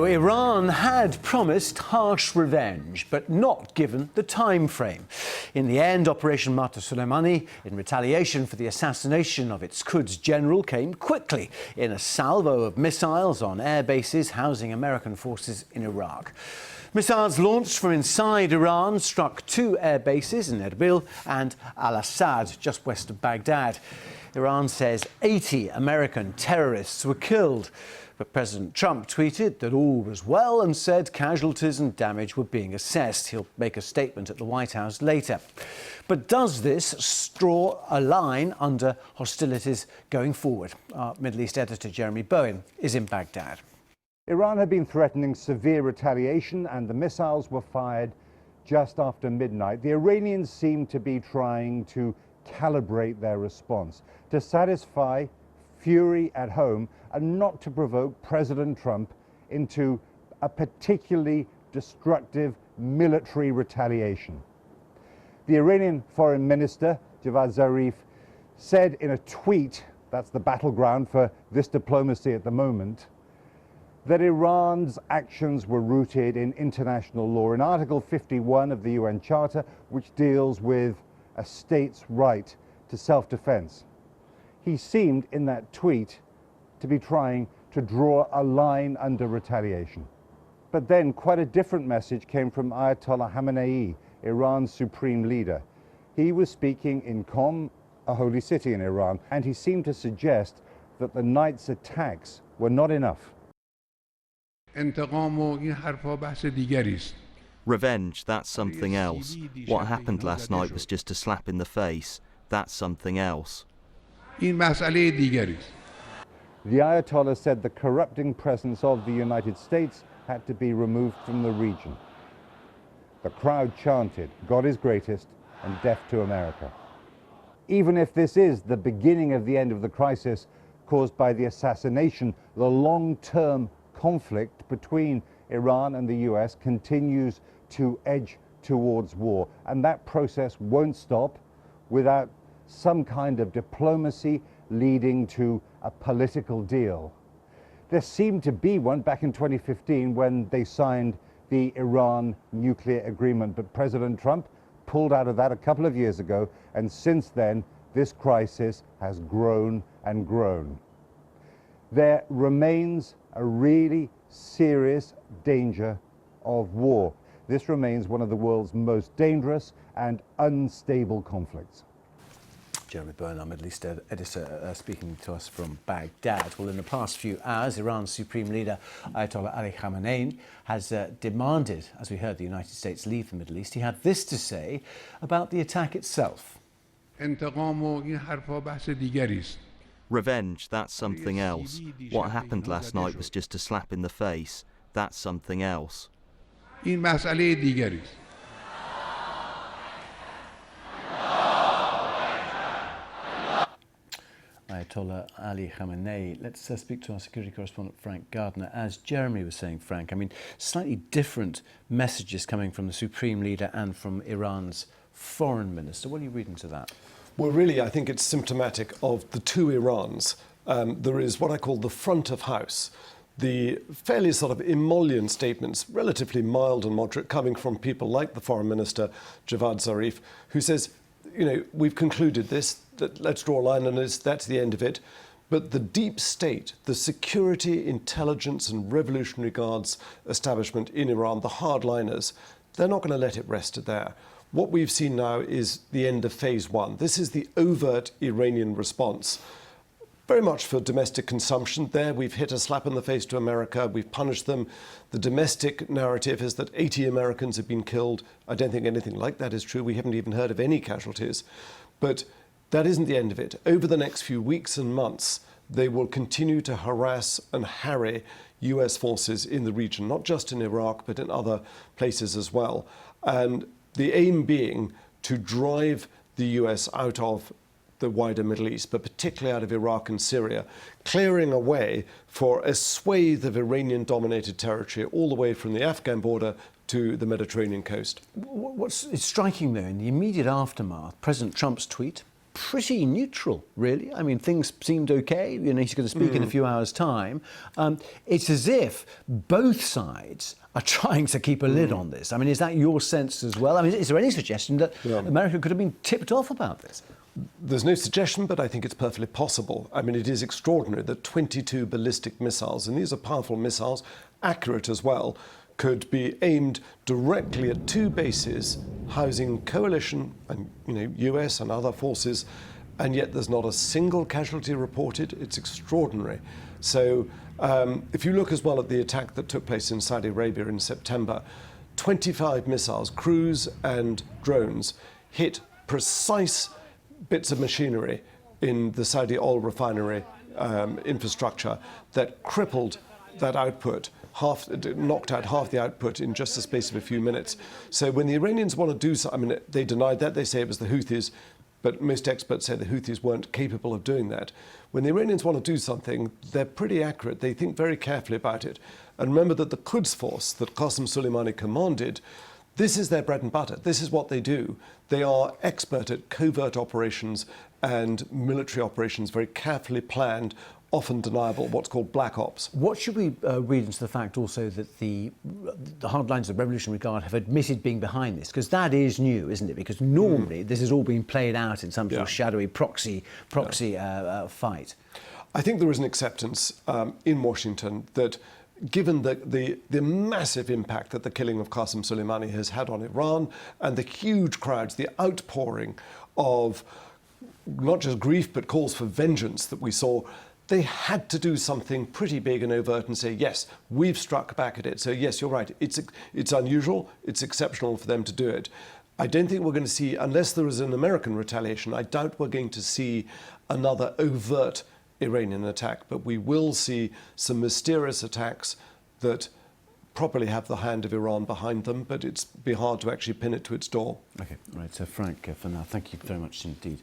Iran had promised harsh revenge, but not given the time frame. In the end, Operation Soleimani, in retaliation for the assassination of its Quds general, came quickly in a salvo of missiles on air bases housing American forces in Iraq. Missiles launched from inside Iran struck two air bases in Erbil and Al-Assad, just west of Baghdad. Iran says 80 American terrorists were killed. But President Trump tweeted that all was well and said casualties and damage were being assessed. He'll make a statement at the White House later. But does this draw a line under hostilities going forward? Our Middle East editor Jeremy Bowen is in Baghdad. Iran had been threatening severe retaliation, and the missiles were fired just after midnight. The Iranians seem to be trying to calibrate their response to satisfy fury at home and not to provoke President Trump into a particularly destructive military retaliation. The Iranian Foreign Minister, Javad Zarif, said in a tweet, that's the battleground for this diplomacy at the moment, that Iran's actions were rooted in international law, in Article 51 of the UN Charter, which deals with a state's right to self-defense. He seemed in that tweet to be trying to draw a line under retaliation. But then quite a different message came from Ayatollah Khamenei, Iran's supreme leader. He was speaking in Qom, a holy city in Iran, and he seemed to suggest that the night's attacks were not enough. Revenge, that's something else. What happened last night was just a slap in the face. That's something else. The Ayatollah said the corrupting presence of the United States had to be removed from the region. The crowd chanted, "God is greatest," and "Death to America." Even if this is the beginning of the end of the crisis caused by the assassination, the long-term conflict between Iran and the US continues to edge towards war, and that process won't stop without some kind of diplomacy leading to a political deal. There seemed to be one back in 2015 when they signed the Iran nuclear agreement, but President Trump pulled out of that a couple of years ago, and since then this crisis has grown and grown. There remains a really serious danger of war. This remains one of the world's most dangerous and unstable conflicts. Jeremy Bowen, our Middle East editor, speaking to us from Baghdad. Well, in the past few hours, Iran's supreme leader, Ayatollah Ali Khamenei, has demanded, as we heard, the United States leave the Middle East. He had this to say about the attack itself. Revenge, that's something else. What happened last night was just a slap in the face. That's something else. Ayatollah Ali Khamenei. Let's speak to our security correspondent, Frank Gardner. As Jeremy was saying, Frank, I mean, slightly different messages coming from the Supreme Leader and from Iran's Foreign Minister. What are you reading to that? Well, really, I think it's symptomatic of the two Irans. There is what I call the front of house, the fairly sort of emollient statements, relatively mild and moderate, coming from people like the Foreign Minister, Javad Zarif, who says, you know, we've concluded this, let's draw a line on this, that's the end of it. But the deep state, the security, intelligence and revolutionary guards establishment in Iran, the hardliners, they're not going to let it rest there. What we've seen now is the end of phase one. This is the overt Iranian response, very much for domestic consumption. There we've hit a slap in the face to America, we've punished them. The domestic narrative is that 80 Americans have been killed. I don't think anything like that is true. We haven't even heard of any casualties. But that isn't the end of it. Over the next few weeks and months, they will continue to harass and harry US forces in the region, not just in Iraq, but in other places as well. And the aim being to drive the US out of the wider Middle East, but particularly out of Iraq and Syria, clearing a way for a swathe of Iranian-dominated territory all the way from the Afghan border to the Mediterranean coast. What's striking, though, in the immediate aftermath, President Trump's tweet, pretty neutral, really. I mean, things seemed okay. You know, he's going to speak in a few hours' time. It's as if both sides are trying to keep a lid on this. I mean, is that your sense as well? I mean, is there any suggestion that America could have been tipped off about this? There's no suggestion, but I think it's perfectly possible. I mean, it is extraordinary that 22 ballistic missiles, and these are powerful missiles, accurate as well, could be aimed directly at two bases housing coalition and, you know, US and other forces, and yet there's not a single casualty reported. It's extraordinary. So if you look as well at the attack that took place in Saudi Arabia in September, 25 missiles, cruise and drones, hit precise bits of machinery in the Saudi oil refinery infrastructure that crippled that output, knocked out half the output in just the space of a few minutes. So when the Iranians want to do something, I mean, they denied that, they say it was the Houthis, but most experts say the Houthis weren't capable of doing that. When the Iranians want to do something, they're pretty accurate. They think very carefully about it. And remember that the Quds force that Qasem Soleimani commanded, this is their bread and butter. This is what they do. They are expert at covert operations and military operations, very carefully planned, often deniable, what's called black ops. What should we read into the fact also that the hardliners of the Revolutionary Guard have admitted being behind this? Because that is new, isn't it? Because normally this has all been played out in some sort of shadowy proxy fight. I think there is an acceptance in Washington that given the massive impact that the killing of Qasem Soleimani has had on Iran and the huge crowds, the outpouring of not just grief but calls for vengeance that we saw, they had to do something pretty big and overt and say, yes, we've struck back at it. So yes, you're right. It's unusual. It's exceptional for them to do it. I don't think we're going to see, unless there is an American retaliation, I doubt we're going to see another overt Iranian attack. But we will see some mysterious attacks that properly have the hand of Iran behind them, but it's be hard to actually pin it to its door. Okay, right. So Frank, for now, thank you very much indeed.